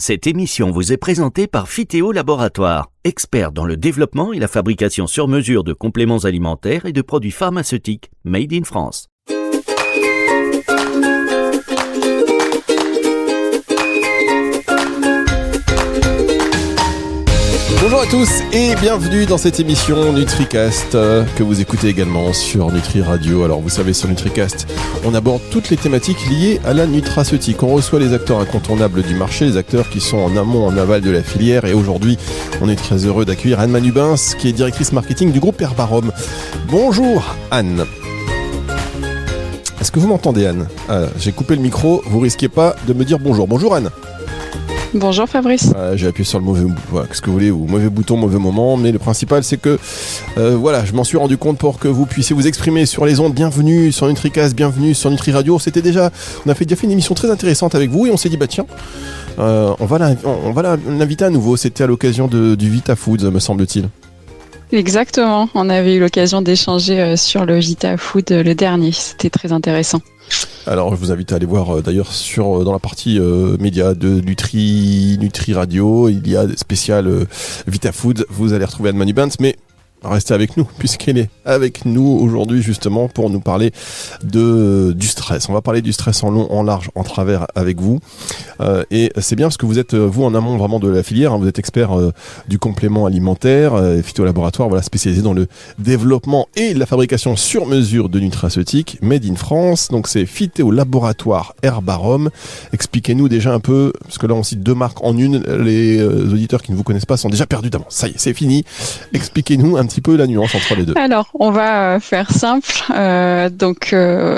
Cette émission vous est présentée par Phytéo Laboratoire, expert dans le développement et la fabrication sur mesure de compléments alimentaires et de produits pharmaceutiques made in France. Bonjour à tous et bienvenue dans cette émission NutriCast que vous écoutez également sur Nutri Radio. Alors vous savez, sur NutriCast, on aborde toutes les thématiques liées à la nutraceutique. On reçoit les acteurs incontournables du marché, les acteurs qui sont en amont, en aval de la filière. Et aujourd'hui, on est très heureux d'accueillir Anne Manubens, qui est directrice marketing du groupe Herbarom. Bonjour Anne. Est-ce que vous m'entendez, Anne ? J'ai coupé le micro, vous risquez pas de me dire bonjour. Bonjour Anne. Bonjour Fabrice. J'ai appuyé sur le mauvais qu'est-ce que vous voulez, mauvais bouton, mauvais moment, mais le principal c'est que je m'en suis rendu compte pour que vous puissiez vous exprimer sur les ondes. Bienvenue sur NutriCast, bienvenue sur Nutri Radio. On a déjà fait une émission très intéressante avec vous et on s'est dit on va l'inviter à nouveau. C'était à l'occasion du Vita Foods, me semble-t-il. Exactement, on avait eu l'occasion d'échanger sur le Vita Food le dernier, c'était très intéressant. Alors je vous invite à aller voir d'ailleurs dans la partie médias de Nutri Radio, il y a des spéciales Vita Food, vous allez retrouver Anne Manubens, mais restez avec nous puisqu'elle est avec nous aujourd'hui justement pour nous parler du stress. On va parler du stress en long, en large, en travers avec vous et c'est bien parce que vous êtes vous en amont vraiment de la filière, vous êtes expert du complément alimentaire, Phytéo Laboratoire, spécialisé dans le développement et la fabrication sur mesure de nutraceutiques made in France. Donc c'est Phytéo Laboratoire Herbarom. Expliquez-nous déjà un peu, parce que là on cite deux marques en une, les auditeurs qui ne vous connaissent pas sont déjà perdus d'avance. Ça y est, c'est fini. Expliquez-nous un petit peu la nuance entre les deux. Alors, on va faire simple.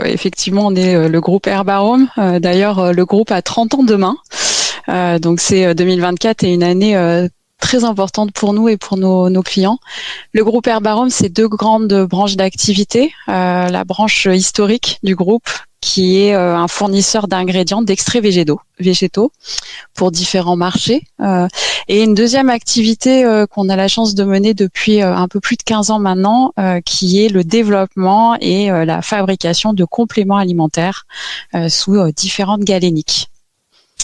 Effectivement, on est le groupe Herbarom. D'ailleurs, le groupe a 30 ans demain. Donc, c'est 2024 et une année très importante pour nous et pour nos clients. Le groupe Herbarom, c'est deux grandes branches d'activité. La branche historique du groupe, qui est un fournisseur d'ingrédients, d'extraits végétaux pour différents marchés. Et une deuxième activité qu'on a la chance de mener depuis un peu plus de 15 ans maintenant, qui est le développement et la fabrication de compléments alimentaires sous différentes galéniques.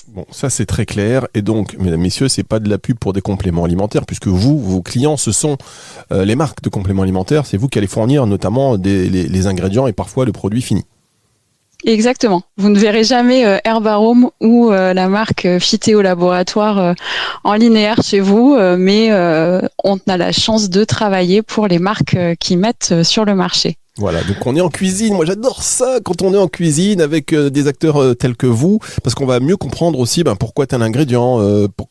Bon, ça c'est très clair. Et donc, mesdames, messieurs, c'est pas de la pub pour des compléments alimentaires, puisque vos clients, ce sont les marques de compléments alimentaires. C'est vous qui allez fournir notamment les ingrédients et parfois le produit fini. Exactement. Vous ne verrez jamais Herbarom ou la marque Phytéo Laboratoire en linéaire chez vous, mais on a la chance de travailler pour les marques qui mettent sur le marché. Voilà, donc on est en cuisine. Moi, j'adore ça quand on est en cuisine avec des acteurs tels que vous, parce qu'on va mieux comprendre aussi pourquoi tel ingrédient,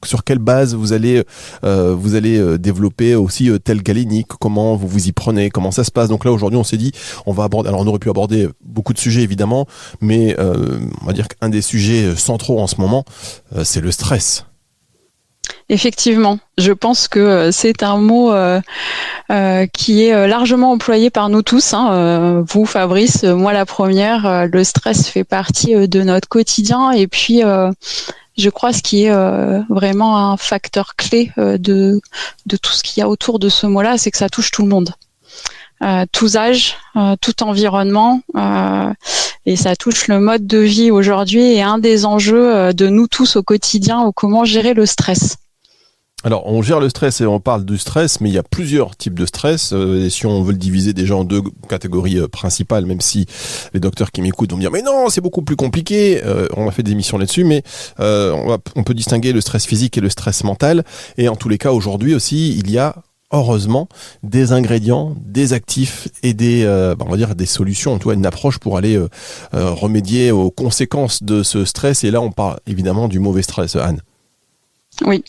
sur quelle base vous allez développer aussi tel galénique, comment vous y prenez, comment ça se passe. Donc là, aujourd'hui, on s'est dit, on aurait pu aborder beaucoup de sujets évidemment, mais on va dire qu'un des sujets centraux en ce moment, c'est le stress. Effectivement, je pense que c'est un mot qui est largement employé par nous tous. Vous, Fabrice, moi la première. Le stress fait partie de notre quotidien et puis je crois ce qui est vraiment un facteur clé de tout ce qu'il y a autour de ce mot-là, c'est que ça touche tout le monde. Tous âges, tout environnement, et ça touche le mode de vie aujourd'hui et un des enjeux de nous tous au quotidien, comment gérer le stress. Alors, on gère le stress et on parle du stress, mais il y a plusieurs types de stress. Et si on veut le diviser déjà en deux catégories principales, même si les docteurs qui m'écoutent vont me dire « Mais non, c'est beaucoup plus compliqué !» On a fait des émissions là-dessus, mais on peut distinguer le stress physique et le stress mental. Et en tous les cas, aujourd'hui aussi, il y a heureusement des ingrédients, des actifs et des solutions, une approche pour aller remédier aux conséquences de ce stress. Et là, on parle évidemment du mauvais stress, Anne. Oui,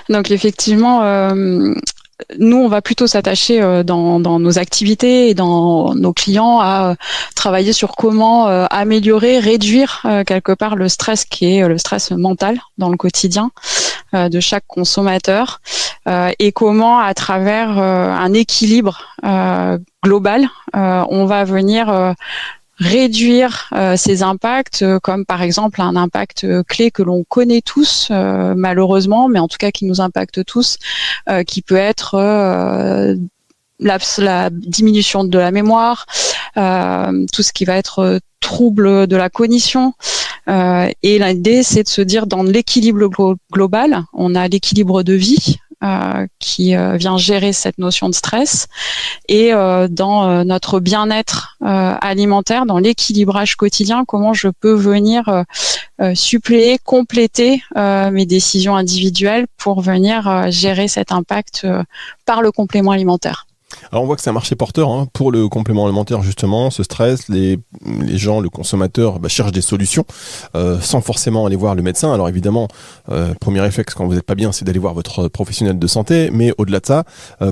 donc effectivement, nous, on va plutôt s'attacher dans nos activités et dans nos clients à travailler sur comment améliorer, réduire quelque part le stress qui est le stress mental dans le quotidien de chaque consommateur et comment, à travers un équilibre global, on va venir réduire ces impacts, comme par exemple un impact clé que l'on connaît tous malheureusement, mais en tout cas qui nous impacte tous, qui peut être la diminution de la mémoire, tout ce qui va être trouble de la cognition, Et l'idée, c'est de se dire dans l'équilibre global, on a l'équilibre de vie qui vient gérer cette notion de stress, et dans notre bien-être alimentaire, dans l'équilibrage quotidien, comment je peux venir suppléer, compléter mes décisions individuelles pour venir gérer cet impact par le complément alimentaire. Alors on voit que c'est un marché porteur pour le complément alimentaire, justement, ce stress, les gens, le consommateur cherchent des solutions sans forcément aller voir le médecin. Alors évidemment, premier réflexe quand vous n'êtes pas bien, c'est d'aller voir votre professionnel de santé, mais au-delà de ça,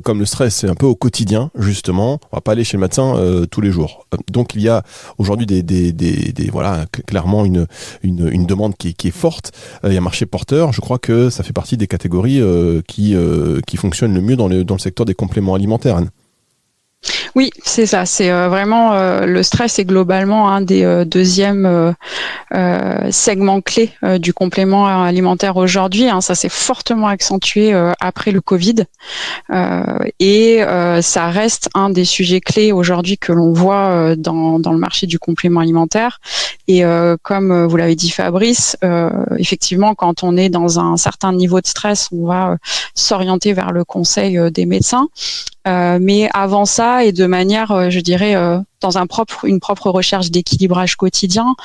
comme le stress c'est un peu au quotidien, justement, on va pas aller chez le médecin tous les jours. Donc il y a aujourd'hui voilà, clairement une demande qui est forte. Il y a un marché porteur, je crois que ça fait partie des catégories qui fonctionnent le mieux dans le secteur des compléments alimentaires, Anne. Oui, c'est ça. C'est vraiment le stress est globalement un des deuxièmes segments clés du complément alimentaire aujourd'hui. Ça s'est fortement accentué après le Covid, et ça reste un des sujets clés aujourd'hui que l'on voit dans le marché du complément alimentaire. Et comme vous l'avez dit, Fabrice, effectivement, quand on est dans un certain niveau de stress, on va s'orienter vers le conseil des médecins. Mais avant ça, et de manière, je dirais, dans une propre recherche d'équilibrage quotidien,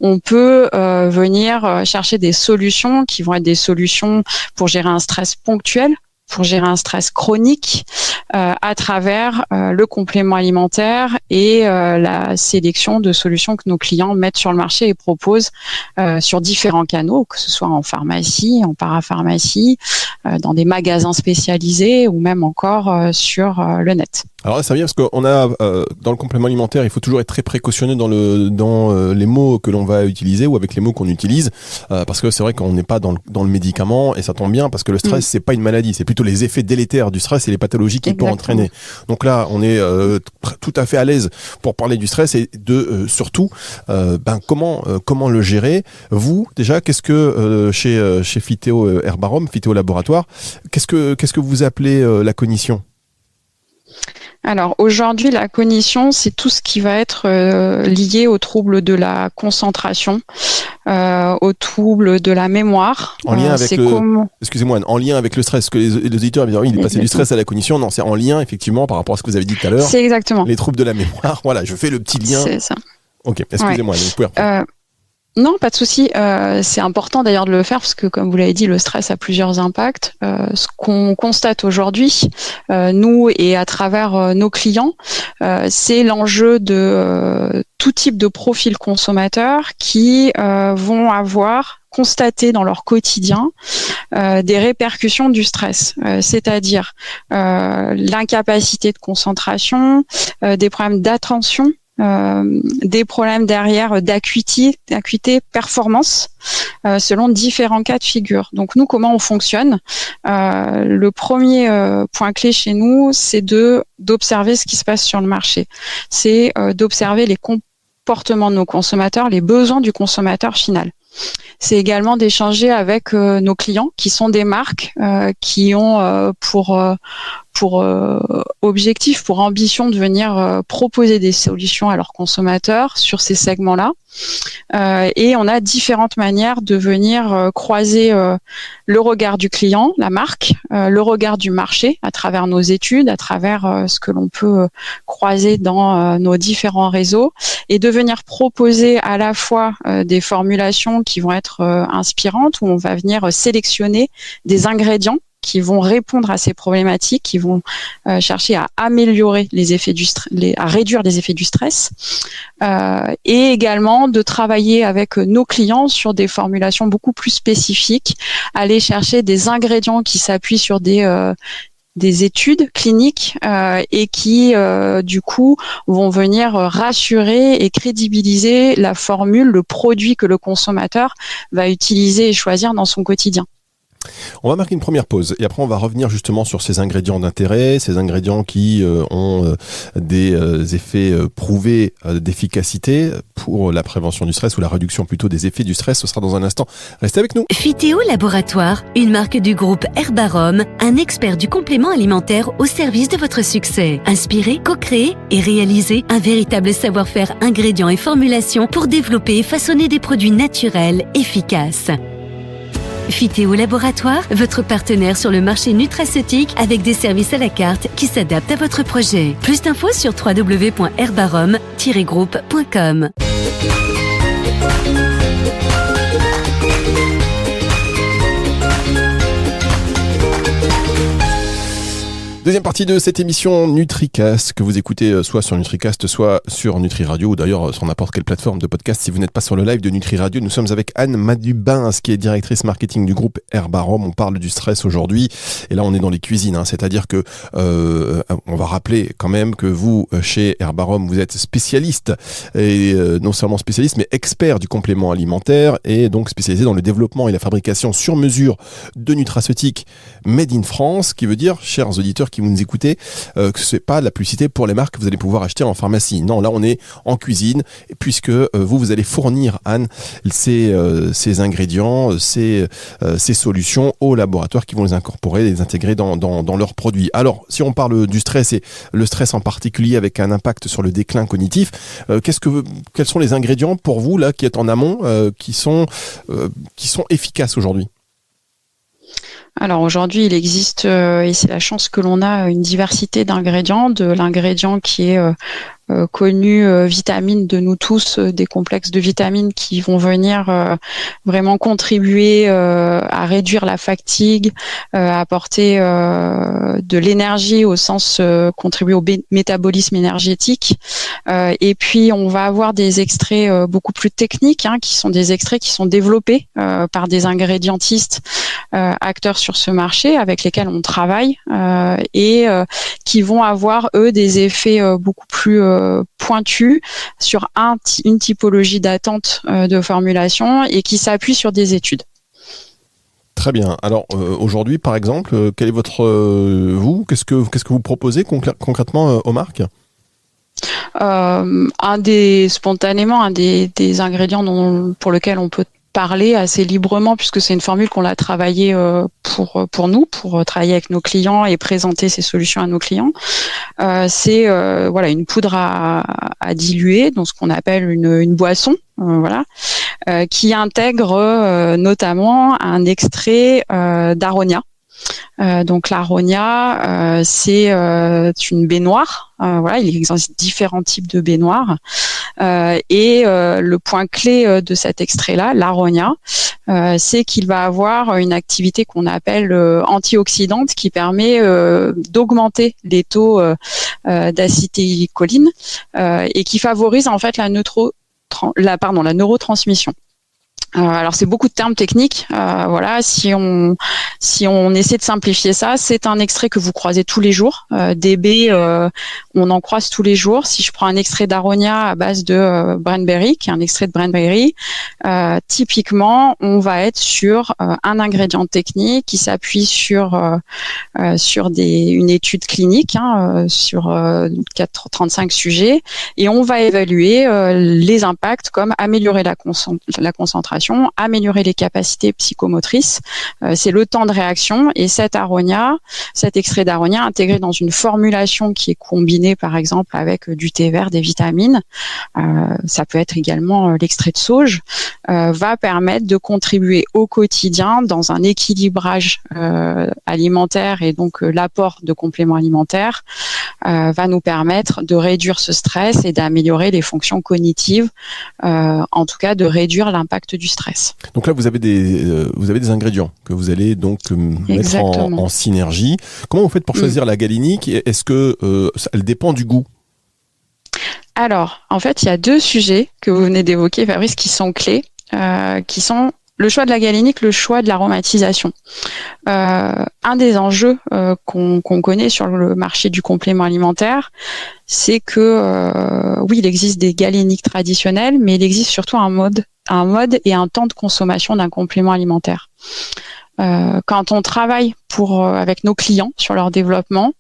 on peut venir chercher des solutions qui vont être des solutions pour gérer un stress ponctuel, pour gérer un stress chronique, à travers le complément alimentaire et la sélection de solutions que nos clients mettent sur le marché et proposent sur différents canaux, que ce soit en pharmacie, en parapharmacie, dans des magasins spécialisés ou même encore sur le net. Alors là, ça vient parce qu'on a dans le complément alimentaire, il faut toujours être très précautionneux dans les mots que l'on va utiliser ou avec les mots qu'on utilise, parce que c'est vrai qu'on n'est pas dans le médicament, et ça tombe bien parce que le stress c'est pas une maladie, c'est plutôt les effets délétères du stress et les pathologies qu'il peut entraîner. Donc là, on est tout à fait à l'aise pour parler du stress et de surtout comment le gérer. Vous déjà, qu'est-ce que chez Phytéo Herbarum, Phytéo Laboratoire, qu'est-ce que vous appelez la cognition? Alors aujourd'hui, la cognition, c'est tout ce qui va être lié aux troubles de la concentration, aux troubles de la mémoire. En lien avec excusez-moi, en lien avec le stress, que les auditeurs disent, oui, il est passé du stress à la cognition. Non, c'est en lien effectivement par rapport à ce que vous avez dit tout à l'heure. C'est exactement. Les troubles de la mémoire. Voilà, je fais le petit lien. C'est ça. Ok, excusez-moi. Donc, vous pouvez Non, pas de souci. C'est important d'ailleurs de le faire parce que, comme vous l'avez dit, le stress a plusieurs impacts. Ce qu'on constate aujourd'hui, nous et à travers nos clients, c'est l'enjeu de tout type de profil consommateur qui vont avoir constaté dans leur quotidien des répercussions du stress, c'est-à-dire l'incapacité de concentration, des problèmes d'attention, des problèmes derrière d'acuité, performance, selon différents cas de figure. Donc nous, comment on fonctionne? Le premier point clé chez nous, c'est d'observer ce qui se passe sur le marché. C'est d'observer les comportements de nos consommateurs, les besoins du consommateur final. C'est également d'échanger avec nos clients qui sont des marques qui ont pour objectif, pour ambition de venir proposer des solutions à leurs consommateurs sur ces segments-là. Et on a différentes manières de venir croiser le regard du client, la marque, le regard du marché à travers nos études, à travers ce que l'on peut croiser dans nos différents réseaux, et de venir proposer à la fois des formulations qui vont être inspirantes, où on va venir sélectionner des ingrédients qui vont répondre à ces problématiques, qui vont chercher à améliorer les effets à réduire les effets du stress, et également de travailler avec nos clients sur des formulations beaucoup plus spécifiques, aller chercher des ingrédients qui s'appuient sur des études cliniques et qui, du coup, vont venir rassurer et crédibiliser la formule, le produit que le consommateur va utiliser et choisir dans son quotidien. On va marquer une première pause et après on va revenir justement sur ces ingrédients d'intérêt, ces ingrédients qui ont des effets prouvés d'efficacité pour la prévention du stress ou la réduction plutôt des effets du stress. Ce sera dans un instant. Restez avec nous. Phytéo Laboratoire, une marque du groupe Herbarom, un expert du complément alimentaire au service de votre succès. Inspiré, co-créé et réalisé, un véritable savoir-faire ingrédients et formulations pour développer et façonner des produits naturels, efficaces. Phytéo Laboratoire, votre partenaire sur le marché nutraceutique avec des services à la carte qui s'adaptent à votre projet. Plus d'infos sur www.herbarom-groupe.com. Deuxième partie de cette émission NutriCast que vous écoutez soit sur NutriCast, soit sur Nutri Radio ou d'ailleurs sur n'importe quelle plateforme de podcast. Si vous n'êtes pas sur le live de Nutri Radio, nous sommes avec Anne Madubin, qui est directrice marketing du groupe Herbarom. On parle du stress aujourd'hui et là on est dans les cuisines, c'est-à-dire que on va rappeler quand même que vous chez Herbarom vous êtes spécialiste et non seulement spécialiste mais expert du complément alimentaire et donc spécialisé dans le développement et la fabrication sur mesure de nutraceutiques made in France, qui veut dire, chers auditeurs qui vous nous écoutez, que c'est pas de la publicité pour les marques que vous allez pouvoir acheter en pharmacie. Non, là on est en cuisine, puisque vous allez fournir, Anne, ces ingrédients, ces solutions aux laboratoires qui vont les incorporer, les intégrer dans leurs produits. Alors, si on parle du stress et le stress en particulier avec un impact sur le déclin cognitif, quels sont les ingrédients pour vous là qui êtes en amont, qui sont efficaces aujourd'hui? Alors aujourd'hui, il existe, et c'est la chance que l'on a, une diversité d'ingrédients, de l'ingrédient qui est connu vitamines de nous tous, des complexes de vitamines qui vont venir vraiment contribuer à réduire la fatigue, apporter de l'énergie au sens contribuer au métabolisme énergétique. Et puis on va avoir des extraits beaucoup plus techniques, qui sont des extraits qui sont développés par des ingrédientistes acteurs sur ce marché avec lesquels on travaille et qui vont avoir eux des effets beaucoup plus pointus sur une typologie d'attente de formulation et qui s'appuie sur des études. Très bien. Alors aujourd'hui, par exemple, quel est votre qu'est-ce que vous proposez concrètement aux marques? Un des ingrédients pour lequel on peut parler assez librement, puisque c'est une formule qu'on a travaillée pour nous, pour travailler avec nos clients et présenter ces solutions à nos clients. C'est une poudre à diluer, donc ce qu'on appelle une boisson, qui intègre notamment un extrait d'aronia. Donc l'aronia, c'est une baie noire. Il existe différents types de baies noires. Et le point clé de cet extrait-là, l'aronia, c'est qu'il va avoir une activité qu'on appelle antioxydante qui permet d'augmenter les taux d'acétylcholine et qui favorise en fait la neurotransmission. Alors c'est beaucoup de termes techniques. Si on essaie de simplifier ça, c'est un extrait que vous croisez tous les jours. Des baies, on en croise tous les jours. Si je prends un extrait d'aronia à base de Brandberry, qui est un extrait de Brandberry, typiquement, on va être sur un ingrédient technique qui s'appuie sur une étude clinique sur 35 sujets, et on va évaluer les impacts comme améliorer la concentration, améliorer les capacités psychomotrices, c'est le temps de réaction, et cet extrait d'aronia intégré dans une formulation qui est combinée par exemple avec du thé vert, des vitamines, ça peut être également l'extrait de sauge, va permettre de contribuer au quotidien dans un équilibrage alimentaire, et donc l'apport de compléments alimentaires va nous permettre de réduire ce stress et d'améliorer les fonctions cognitives, en tout cas de réduire l'impact du stress. Donc là, vous avez des ingrédients que vous allez donc mettre en synergie. Comment vous faites pour choisir la galénique? Est-ce que elle dépend du goût? Alors, en fait, il y a deux sujets que vous venez d'évoquer, Fabrice, qui sont clés, qui sont le choix de la galénique, le choix de l'aromatisation. Un des enjeux qu'on connaît sur le marché du complément alimentaire, c'est que oui, il existe des galéniques traditionnelles, mais il existe surtout un mode et un temps de consommation d'un complément alimentaire. quand on travaille avec nos clients sur leur développement,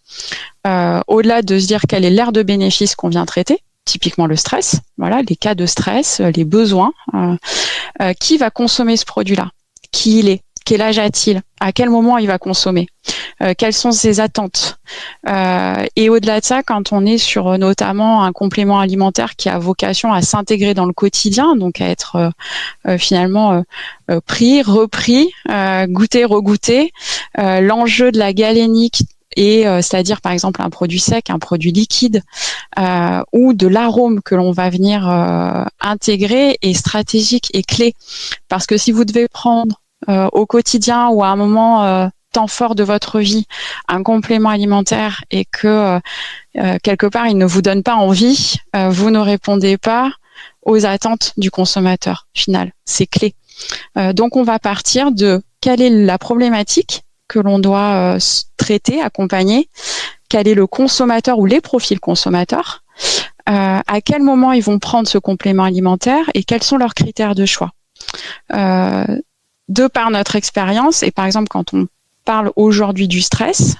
au-delà de se dire quelle est l'aire de bénéfice qu'on vient traiter, typiquement le stress, voilà, les cas de stress, les besoins, qui va consommer ce produit-là, qui il est, quel âge a-t-il, à quel moment il va consommer, quelles sont ses attentes. Et au-delà de ça, quand on est sur notamment un complément alimentaire qui a vocation à s'intégrer dans le quotidien, donc à être finalement pris, repris, goûté, regoûté, l'enjeu de la galénique et c'est-à-dire par exemple un produit sec, un produit liquide ou de l'arôme que l'on va venir intégrer est stratégique et clé. Parce que si vous devez prendre au quotidien ou à un moment temps fort de votre vie un complément alimentaire et que quelque part il ne vous donne pas envie, vous ne répondez pas aux attentes du consommateur final. C'est clé. Donc on va partir de quelle est la problématique que l'on doit traiter, accompagner, quel est le consommateur ou les profils consommateurs, à quel moment ils vont prendre ce complément alimentaire et quels sont leurs critères de choix. De par notre expérience, et par exemple quand on parle aujourd'hui du stress,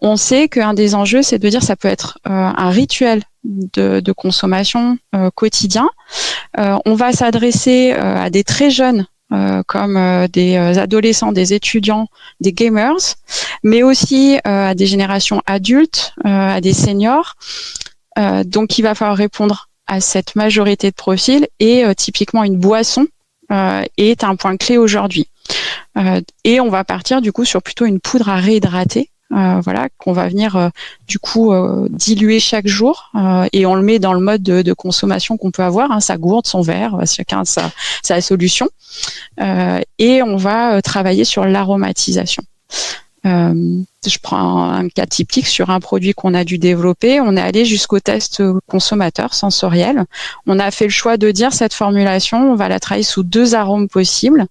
on sait qu'un des enjeux, c'est de dire ça peut être un rituel de consommation quotidien. On va s'adresser à des très jeunes comme des adolescents, des étudiants, des gamers, mais aussi à des générations adultes, à des seniors. Donc il va falloir répondre à cette majorité de profils et typiquement une boisson est un point clé aujourd'hui. Et on va partir du coup sur plutôt une poudre à réhydrater, voilà, qu'on va venir du coup diluer chaque jour et on le met dans le mode de consommation qu'on peut avoir, hein, sa gourde, son verre, chacun sa solution, et on va travailler sur l'aromatisation. Je prends un cas typique sur un produit qu'on a dû développer. On est allé jusqu'au test consommateur sensoriel. On a fait le choix de dire cette formulation, on va la travailler sous 2 arômes possibles.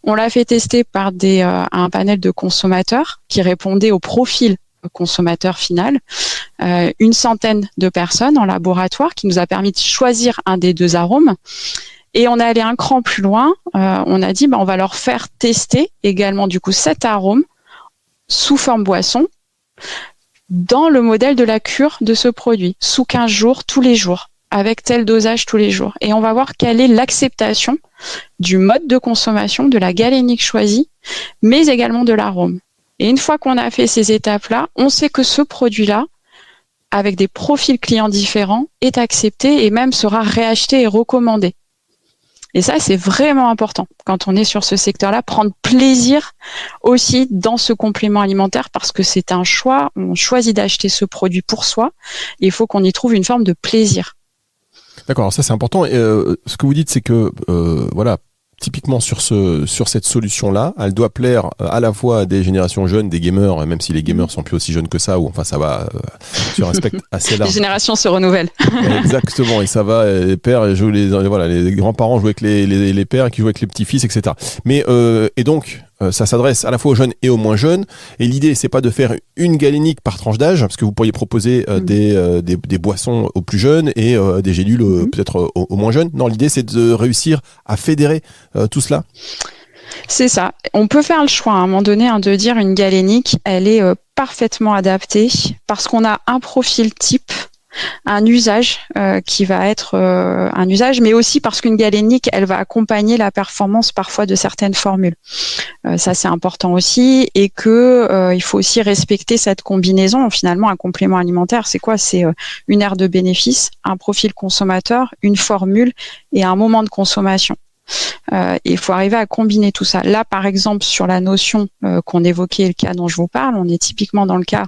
On l'a fait tester par un panel de consommateurs qui répondaient au profil consommateur final. Une centaine de personnes en laboratoire qui nous a permis de choisir un des 2 arômes. Et on est allé un cran plus loin. On a dit on va leur faire tester également du coup cet arôme sous forme boisson, dans le modèle de la cure de ce produit, sous 15 jours, tous les jours, avec tel dosage tous les jours. Et on va voir quelle est l'acceptation du mode de consommation, de la galénique choisie, mais également de l'arôme. Et une fois qu'on a fait ces étapes-là, on sait que ce produit-là, avec des profils clients différents, est accepté et même sera réacheté et recommandé. Et ça, c'est vraiment important quand on est sur ce secteur-là, prendre plaisir aussi dans ce complément alimentaire parce que c'est un choix, on choisit d'acheter ce produit pour soi et il faut qu'on y trouve une forme de plaisir. D'accord, alors ça c'est important. Et, ce que vous dites, c'est que voilà, typiquement sur cette solution-là, elle doit plaire à la fois à des générations jeunes, des gamers, même si les gamers sont plus aussi jeunes que ça, ou enfin ça va sur un spectre assez large. Les générations se renouvellent. Exactement, et ça va, les pères jouent les grands-parents jouent avec les pères qui jouent avec les petits-fils, etc. Mais et donc ça s'adresse à la fois aux jeunes et aux moins jeunes. Et l'idée, c'est pas de faire une galénique par tranche d'âge, parce que vous pourriez proposer des boissons aux plus jeunes et des gélules peut-être aux moins jeunes. Non, l'idée, c'est de réussir à fédérer tout cela. C'est ça. On peut faire le choix à un moment donné de dire une galénique, elle est parfaitement adaptée parce qu'on a un profil type, un usage qui va être un usage, mais aussi parce qu'une galénique, elle va accompagner la performance parfois de certaines formules. Ça, c'est important aussi, et que il faut aussi respecter cette combinaison. Finalement, un complément alimentaire, c'est quoi ? C'est une aire de bénéfice, un profil consommateur, une formule et un moment de consommation. Il faut arriver à combiner tout ça. Là, par exemple, sur la notion qu'on évoquait, le cas dont je vous parle, on est typiquement dans le cas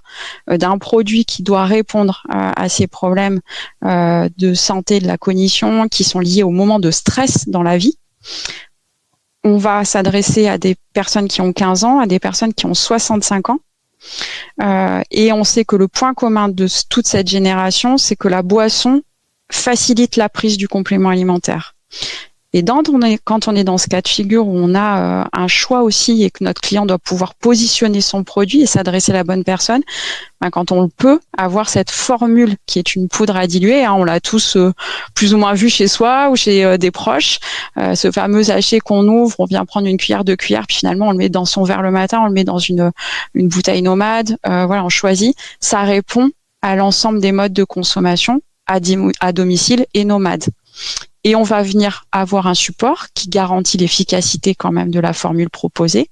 d'un produit qui doit répondre à ces problèmes de santé, de la cognition, qui sont liés au moment de stress dans la vie. On va s'adresser à des personnes qui ont 15 ans, à des personnes qui ont 65 ans. Et on sait que le point commun de toute cette génération, c'est que la boisson facilite la prise du complément alimentaire. Et quand on est dans ce cas de figure où on a un choix aussi et que notre client doit pouvoir positionner son produit et s'adresser à la bonne personne, quand on peut avoir cette formule qui est une poudre à diluer, on l'a tous plus ou moins vu chez soi ou chez des proches, ce fameux sachet qu'on ouvre, on vient prendre une cuillère, 2 cuillères, puis finalement on le met dans son verre le matin, on le met dans une bouteille nomade, on choisit. Ça répond à l'ensemble des modes de consommation à domicile et nomade. Et on va venir avoir un support qui garantit l'efficacité quand même de la formule proposée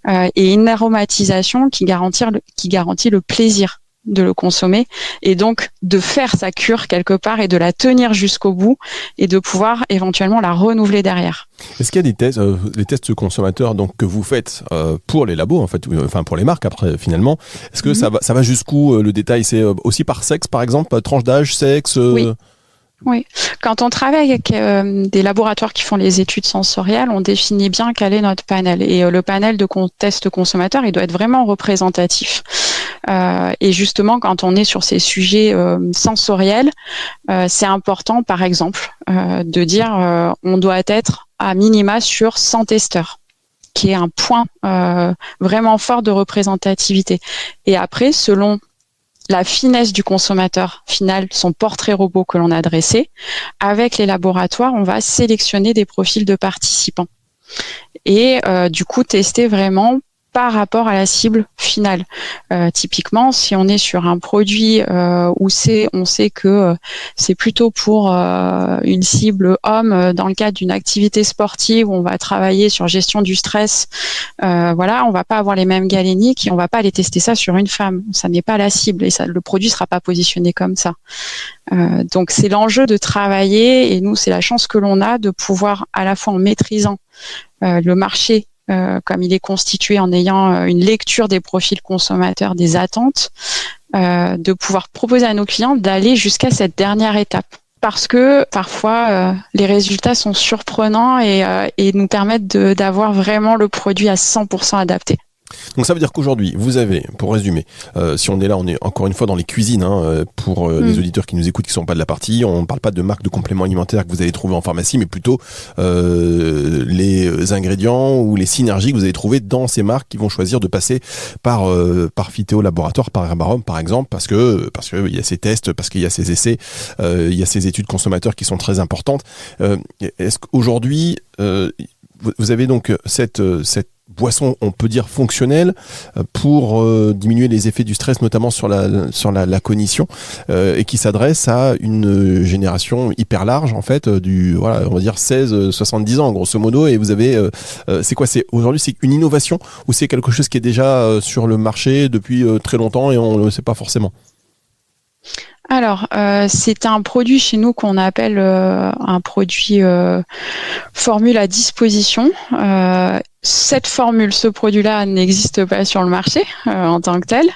et une aromatisation qui garantit le plaisir de le consommer et donc de faire sa cure quelque part et de la tenir jusqu'au bout et de pouvoir éventuellement la renouveler derrière. Est-ce qu'il y a des tests, les tests consommateurs donc que vous faites pour les labos en fait, enfin pour les marques après finalement, est-ce que ça va jusqu'où le détail? C'est aussi par sexe par exemple, tranche d'âge, sexe Oui, quand on travaille avec des laboratoires qui font les études sensorielles, on définit bien quel est notre panel. Et le panel de tests consommateurs, il doit être vraiment représentatif. Et justement, quand on est sur ces sujets sensoriels, c'est important, par exemple, de dire on doit être à minima sur 100 testeurs, qui est un point vraiment fort de représentativité. Et après, selon la finesse du consommateur final, son portrait robot que l'on a dressé, avec les laboratoires, on va sélectionner des profils de participants et du coup tester vraiment par rapport à la cible finale. Typiquement, si on est sur un produit où on sait que c'est plutôt pour une cible homme dans le cadre d'une activité sportive où on va travailler sur gestion du stress, on va pas avoir les mêmes galéniques et on va pas aller tester ça sur une femme. Ça n'est pas la cible et le produit sera pas positionné comme ça. Donc c'est l'enjeu de travailler et nous c'est la chance que l'on a de pouvoir à la fois en maîtrisant le marché comme il est constitué en ayant une lecture des profils consommateurs, des attentes, de pouvoir proposer à nos clients d'aller jusqu'à cette dernière étape. Parce que parfois, les résultats sont surprenants et nous permettent d'avoir vraiment le produit à 100% adapté. Donc ça veut dire qu'aujourd'hui, vous avez, pour résumer, si on est là, on est encore une fois dans les cuisines, pour les auditeurs qui nous écoutent, qui sont pas de la partie, on ne parle pas de marques de compléments alimentaires que vous allez trouver en pharmacie, mais plutôt les ingrédients ou les synergies que vous allez trouver dans ces marques qui vont choisir de passer par Phytéo Laboratoire, par Herbarom par exemple, parce que il y a ces tests, parce qu'il y a ces essais, il y a ces études consommateurs qui sont très importantes. Est-ce qu'aujourd'hui, vous avez donc cette boisson, on peut dire fonctionnelle, pour diminuer les effets du stress, notamment sur la cognition, et qui s'adresse à une génération hyper large, en fait, on va dire 16-70 ans, grosso modo, et vous avez, c'est quoi, aujourd'hui, c'est une innovation, ou c'est quelque chose qui est déjà sur le marché depuis très longtemps et on ne le sait pas forcément? Alors, c'est un produit chez nous qu'on appelle un produit formule à disposition. Cette formule, ce produit-là n'existe pas sur le marché en tant que tel.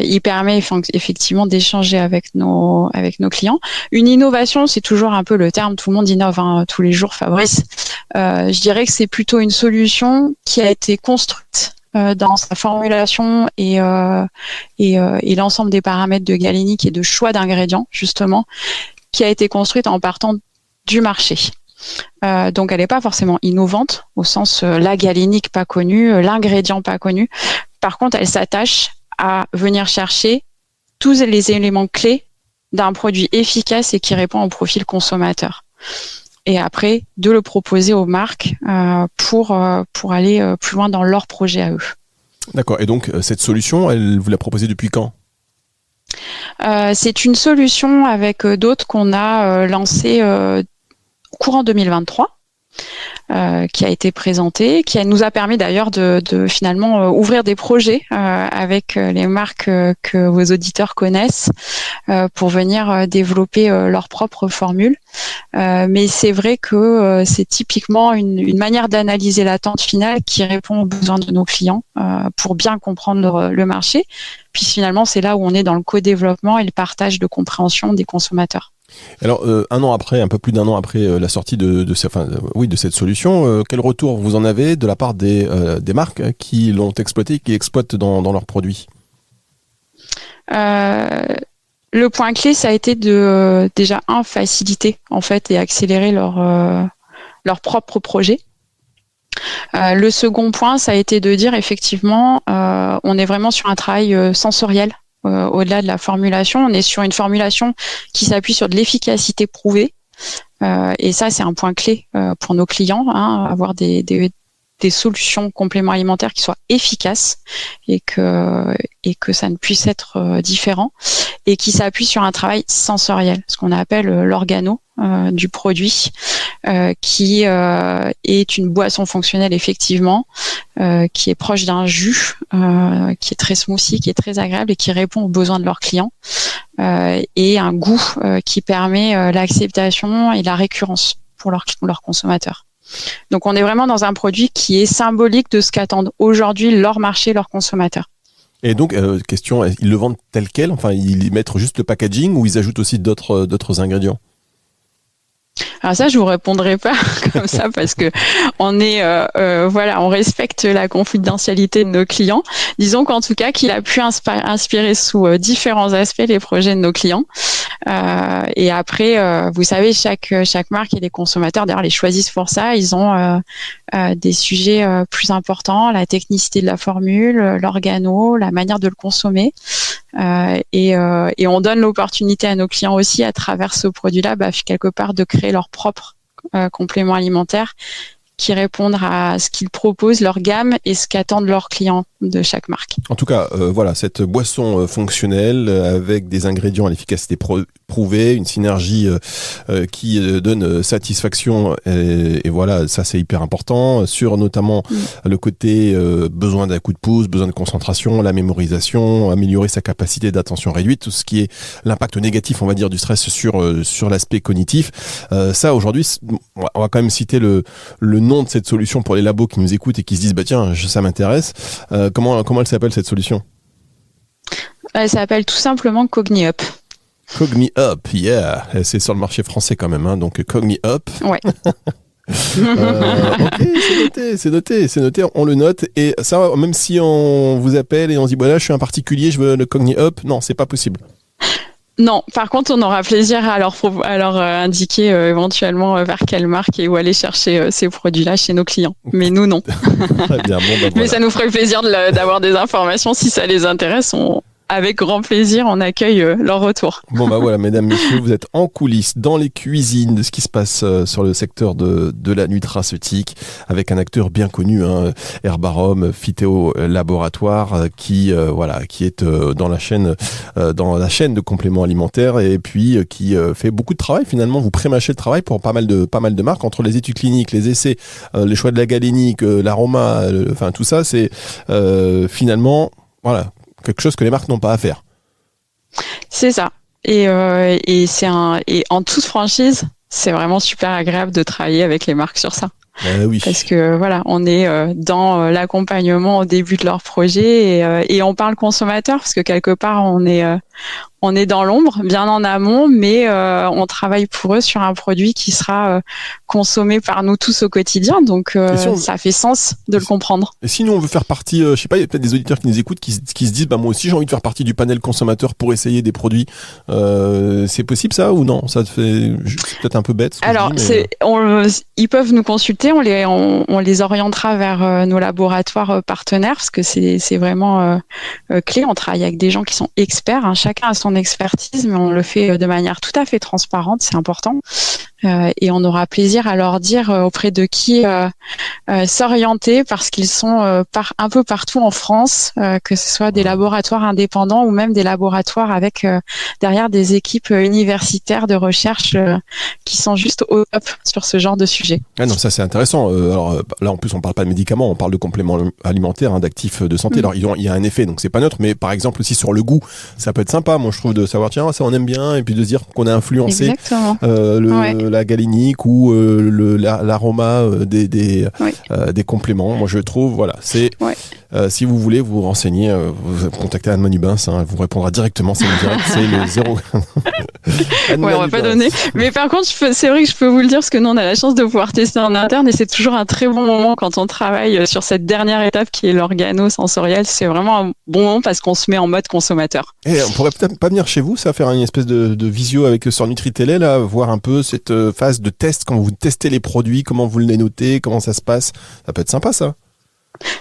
Il permet effectivement d'échanger avec nos clients. Une innovation, c'est toujours un peu le terme, tout le monde innove tous les jours, Fabrice. Je dirais que c'est plutôt une solution qui a été construite dans sa formulation et l'ensemble des paramètres de galénique et de choix d'ingrédients, justement, qui a été construite en partant du marché. Donc elle n'est pas forcément innovante au sens la galénique pas connue, l'ingrédient pas connu. Par contre, elle s'attache à venir chercher tous les éléments clés d'un produit efficace et qui répond au profil consommateur. Et après, de le proposer aux marques pour aller plus loin dans leur projet à eux. D'accord. Et donc, cette solution, vous la proposez depuis quand ? C'est une solution avec d'autres qu'on a lancée courant 2023. Qui a été présenté, qui nous a permis d'ailleurs de finalement ouvrir des projets avec les marques que vos auditeurs connaissent pour venir développer leurs propres formules. Mais c'est vrai que c'est typiquement une manière d'analyser l'attente finale qui répond aux besoins de nos clients pour bien comprendre le marché. Puis finalement, c'est là où on est dans le co-développement et le partage de compréhension des consommateurs. Alors, un peu plus d'un an après la sortie de cette solution, quel retour vous en avez de la part des marques qui l'ont exploité, qui exploitent dans leurs produits ? Le point clé, ça a été de déjà faciliter en fait et accélérer leur leur propre projet. Le second point, ça a été de dire effectivement, on est vraiment sur un travail sensoriel. Au-delà de la formulation, on est sur une formulation qui s'appuie sur de l'efficacité prouvée. Et ça, c'est un point clé pour nos clients, avoir des solutions compléments alimentaires qui soient efficaces et que ça ne puisse être différent et qui s'appuie sur un travail sensoriel, ce qu'on appelle l'organo du produit, qui est une boisson fonctionnelle effectivement, qui est proche d'un jus, qui est très smoothie, qui est très agréable et qui répond aux besoins de leurs clients, et un goût qui permet l'acceptation et la récurrence pour leurs consommateurs. Donc on est vraiment dans un produit qui est symbolique de ce qu'attendent aujourd'hui leur marché, leurs consommateurs. Et donc, question, ils le vendent tel quel? Enfin, ils mettent juste le packaging ou ils ajoutent aussi d'autres ingrédients? Alors ça, je vous répondrai pas comme ça parce que on respecte la confidentialité de nos clients. Disons qu'en tout cas, qu'il a pu inspirer sous différents aspects les projets de nos clients. Et après, vous savez, chaque marque et les consommateurs, d'ailleurs, les choisissent pour ça. Ils ont des sujets plus importants, la technicité de la formule, l'organo, la manière de le consommer. Et on donne l'opportunité à nos clients aussi, à travers ce produit-là, quelque part de créer leur propre complément alimentaire qui répondent à ce qu'ils proposent, leur gamme et ce qu'attendent leurs clients de chaque marque. En tout cas, voilà, cette boisson fonctionnelle avec des ingrédients à l'efficacité prouvée, une synergie qui donne satisfaction et voilà, ça c'est hyper important sur notamment le côté besoin d'un coup de pouce, besoin de concentration, la mémorisation, améliorer sa capacité d'attention réduite, tout ce qui est l'impact négatif, on va dire, du stress sur l'aspect cognitif. Ça aujourd'hui, on va quand même citer le nom de cette solution pour les labos qui nous écoutent et qui se disent bah tiens, ça m'intéresse. Comment elle s'appelle cette solution? Elle s'appelle tout simplement CogniUp. CogniUp, yeah. C'est sur le marché français quand même, donc CogniUp. Ouais. Ok, c'est noté, on le note. Et ça, même si on vous appelle et on se dit voilà, je suis un particulier, je veux le CogniUp, non, c'est pas possible. Non, par contre, on aura plaisir à leur indiquer éventuellement vers quelle marque et où aller chercher ces produits-là chez nos clients. Mais nous, non. Très bien, bon, voilà. Mais ça nous ferait plaisir d'avoir des informations si ça les intéresse. Avec grand plaisir, on accueille leur retour. Bon bah voilà, mesdames, messieurs, vous êtes en coulisses, dans les cuisines de ce qui se passe sur le secteur de la nutraceutique, avec un acteur bien connu, Herbarom, Phytéo Laboratoire, qui est dans la chaîne de compléments alimentaires et puis qui fait beaucoup de travail finalement. Vous prémâchez le travail pour pas mal de marques, entre les études cliniques, les essais, les choix de la galénique, l'aroma, enfin tout ça, c'est finalement voilà. Quelque chose que les marques n'ont pas à faire. C'est ça. Et en toute franchise, c'est vraiment super agréable de travailler avec les marques sur ça. Oui. Parce que voilà, on est dans l'accompagnement au début de leur projet et on parle consommateur parce que quelque part on est dans l'ombre, bien en amont, mais on travaille pour eux sur un produit qui sera consommé par nous tous au quotidien. Donc, ça fait sens de le comprendre. Et si nous, on veut faire partie, je sais pas, il y a peut-être des auditeurs qui nous écoutent, qui se disent, bah moi aussi, j'ai envie de faire partie du panel consommateur pour essayer des produits. C'est possible ça ou non? Ça te fait peut-être un peu bête. Alors, ils peuvent nous consulter, on les orientera vers nos laboratoires partenaires parce que c'est vraiment clé. On travaille avec des gens qui sont experts, chacun a son expertise, mais on le fait de manière tout à fait transparente, c'est important. Et on aura plaisir à leur dire auprès de qui s'orienter parce qu'ils sont un peu partout en France, que ce soit des laboratoires indépendants ou même des laboratoires avec derrière des équipes universitaires de recherche qui sont juste au top sur ce genre de sujet. Ah non, ça c'est intéressant. Alors là en plus on parle pas de médicaments, on parle de compléments alimentaires, d'actifs de santé. Alors il y a un effet, donc c'est pas neutre, mais par exemple aussi sur le goût, ça peut être sympa. Moi je trouve de savoir tiens ça on aime bien et puis de se dire qu'on a influencé la galénique ou l'aroma des compléments. Moi je trouve voilà c'est Si vous voulez vous renseigner, vous contactez Anne Manubins, elle vous répondra directement, c'est le direct, c'est le 0. On va pas donner. Mais par contre, c'est vrai que je peux vous le dire, parce que nous, on a la chance de pouvoir tester en interne, et c'est toujours un très bon moment quand on travaille sur cette dernière étape qui est l'organo-sensoriel. C'est vraiment un bon moment parce qu'on se met en mode consommateur. Et on pourrait peut-être pas venir chez vous, ça, faire une espèce de visio avec sur Nutri-Télé, là, voir un peu cette phase de test, quand vous testez les produits, comment vous les notez, comment ça se passe. Ça peut être sympa, ça.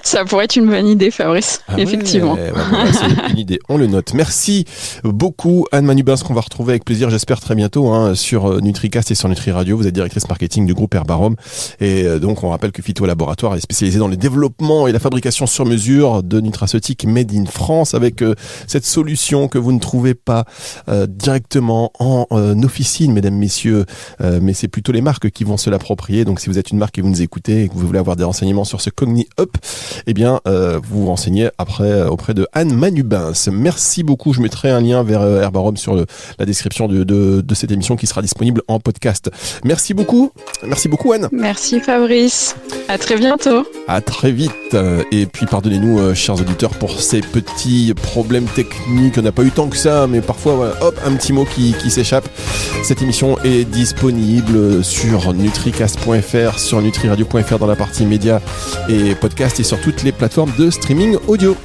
Ça pourrait être une bonne idée, Fabrice, effectivement. Voilà, c'est une idée, on le note. Merci beaucoup Anne Manubins, qu'on va retrouver avec plaisir, j'espère très bientôt, sur NutriCast et sur Nutri Radio. Vous êtes directrice marketing du groupe Herbarom, et donc on rappelle que Phyto Laboratoire est spécialisé dans le développement et la fabrication sur mesure de nutraceutiques made in France, avec cette solution que vous ne trouvez pas directement en officine, mesdames, messieurs, mais c'est plutôt les marques qui vont se l'approprier. Donc si vous êtes une marque et vous nous écoutez et que vous voulez avoir des renseignements sur ce Cogni Up, eh bien, vous vous renseignez après auprès de Anne Manubins. Merci beaucoup. Je mettrai un lien vers Herbarom sur la description de cette émission qui sera disponible en podcast. Merci beaucoup. Merci beaucoup, Anne. Merci, Fabrice. À très bientôt. À très vite. Et puis, pardonnez-nous, chers auditeurs, pour ces petits problèmes techniques. On n'a pas eu tant que ça, mais parfois, voilà, hop, un petit mot qui s'échappe. Cette émission est disponible sur nutricast.fr, sur nutriradio.fr dans la partie médias et podcast, et sur toutes les plateformes de streaming audio.